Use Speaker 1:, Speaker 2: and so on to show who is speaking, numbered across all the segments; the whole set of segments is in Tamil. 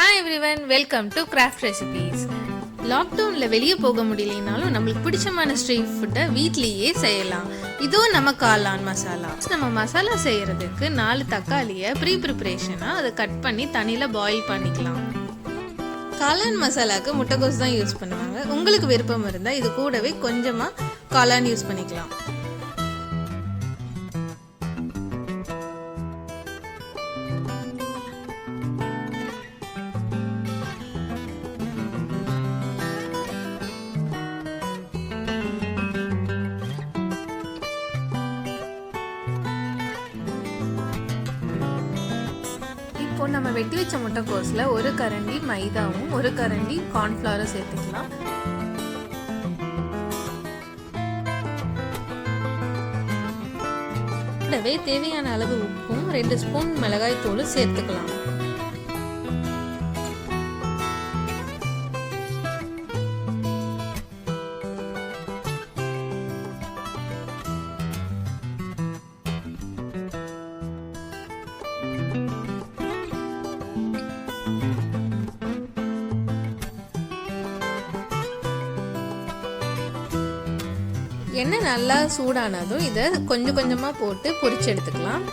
Speaker 1: Hi everyone, welcome to Craft Recipes. லாக்டவுனில் வெளியே போக முடியலனாலும் நம்மளுக்கு பிடிச்சமான ஸ்ட்ரீட் ஃபுட்டை வீட்லேயே செய்யலாம். இதுவும் நம்ம காளான் மசாலா. நம்ம மசாலா செய்கிறதுக்கு 4 தக்காளியை ப்ரிப்ரேஷனாக அதை கட் பண்ணி தண்ணியில் பாயில் பண்ணிக்கலாம். காளான் மசாலாவுக்கு முட்டைகோஸ் தான் யூஸ் பண்ணுவாங்க. உங்களுக்கு விருப்பம் இருந்தால் இது கூடவே கொஞ்சமாக காளான் யூஸ் பண்ணிக்கலாம். இப்போ நம்ம வெட்டி வச்ச முட்டைக்கோஸில் ஒரு கரண்டி மைதாவும் ஒரு கரண்டி கார்ன்ஃப்ளவரும் சேர்த்துக்கலாம். கூடவே தேவையான அளவு உப்பும் 2 ஸ்பூன் மிளகாய் தூளும் சேர்த்துக்கலாம். எண்ணெய் நல்லா சூடானதும் இதை கொஞ்சம் கொஞ்சமாக போட்டு பொரிச்சு எடுத்துக்கலாம்.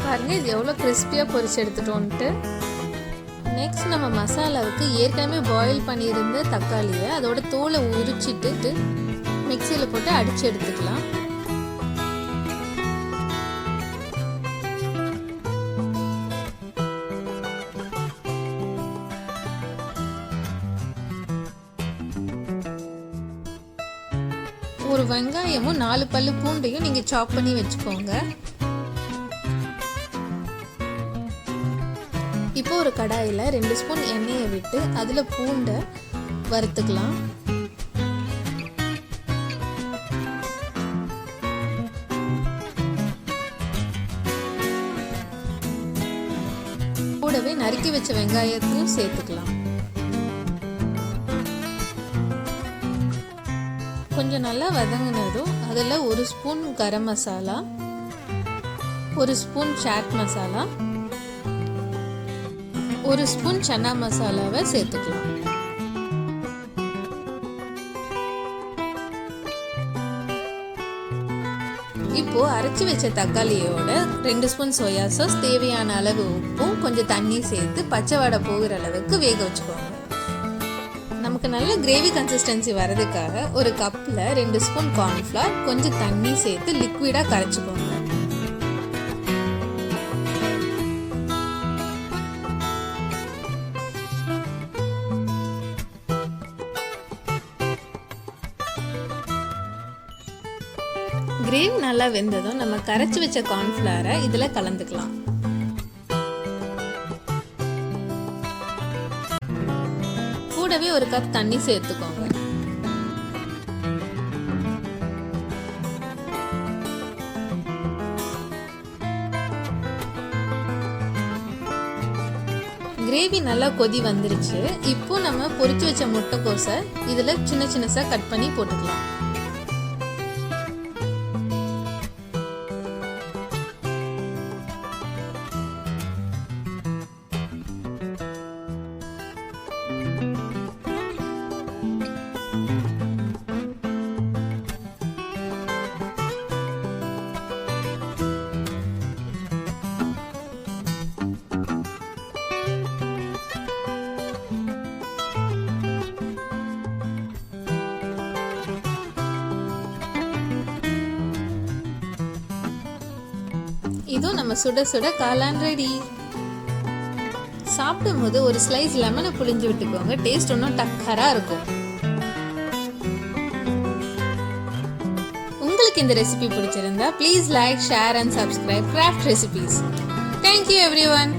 Speaker 1: பாருங்க, இது எவ்வளோ கிறிஸ்பியாக பொரிச்சு எடுத்துட்டோன்ட்டு. நெக்ஸ்ட் நம்ம மசாலாவுக்கு ஏற்கனவே பாயில் பண்ணியிருந்த தக்காளியை அதோட தோலை உரிச்சிட்டு மிக்சியில் போட்டு அடித்து எடுத்துக்கலாம். ஒரு வெங்காயமும் 4 பல்லு பூண்டையும் நீங்கள் சாப் பண்ணி வச்சுக்கோங்க. இப்போ ஒரு கடாயில் 2 ஸ்பூன் எண்ணெயை விட்டு அதில் பூண்டை வறுத்துக்கலாம். கூடவே நறுக்கி வச்ச வெங்காயத்தையும் சேர்த்துக்கலாம். கொஞ்சம் நல்லா வதங்கினதும் அதில் 1 spoon garam masala, 1 spoon chaat masala, 1 spoon chana மசாலாவை சேர்த்துக்கலாம். இப்போ அரைச்சி வச்ச தக்காளியோட 2 ஸ்பூன் சோயா சாஸ், தேவையான அளவு உப்பும் கொஞ்சம் தண்ணி சேர்த்து பச்சை வாடை போகிற அளவுக்கு வேக வச்சுக்கோங்க. நமக்கு நல்ல கிரேவி கன்சிஸ்டன்சி வரதுக்காக ஒரு கப்பில் 2 ஸ்பூன் கார்ன்ஃப்ளவர் கொஞ்சம் தண்ணி சேர்த்து லிக்விடாக கரைச்சிக்கோங்க. கிரேவி நல்லா வெந்ததும் நம்ம கரைச்சி வச்ச கார்ன்ஃப்ளவரை இதில் கலந்துக்கலாம். கூடவே ஒரு கப் தண்ணி சேர்த்துக்கோங்க. கிரேவி நல்லா கொதி வந்துருச்சு. இப்போ நம்ம பொரிச்சு வச்ச முட்டைக்கோஸை இதில் சின்ன சின்னசாக கட் பண்ணி போட்டுக்கலாம். இதோ நம்ம சுட சுட காளான் ரெடி. சாப்பிடும் போது ஒரு ஸ்லைஸ் லெமனை புழிஞ்சு விட்டுக்கோங்க. டேஸ்ட் இன்னும் டக்கரா இருக்கும். உங்களுக்கு இந்த ரெசிபி பிடிச்சிருந்தா please like, share and subscribe craft recipes. Thank you everyone.